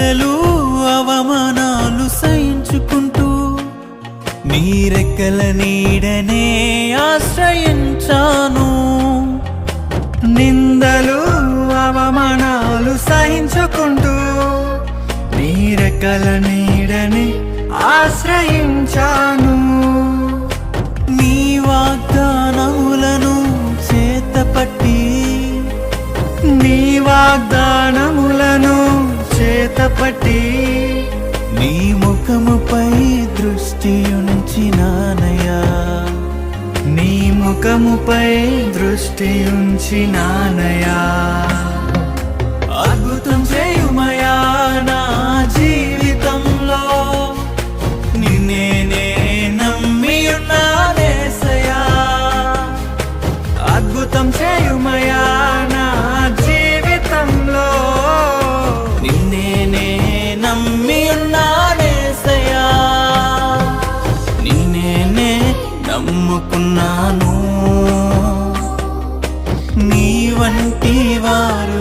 నిందలు అవమానాలు సహించుకుంటూ నీ రెక్కల నీడనే ఆశ్రయించాను. నిందలు అవమానాలు సహించుకుంటూ నీ రెక్కల నీడనే ఆశ్రయించాను. నీ వాగ్దానములను చేతపట్టి నీ వాగ్దానములను చేతపట్టి నీ ముఖముపై దృష్టి ఉంచినానయ్యా. నీ ముఖముపై దృష్టి ఉంచినానయ్యా. అద్భుతం చేయుమయా నా జీవితంలో, నిన్నే నే నమ్మి ఉన్నానేసయ్యా. అద్భుతం చేయుమయా నా జీవితంలో, నిన్నే నే నమ్మి ఉన్నానేసయ్యా. నిన్నే నే నమ్ముకున్నాను. నీ వంటి వారు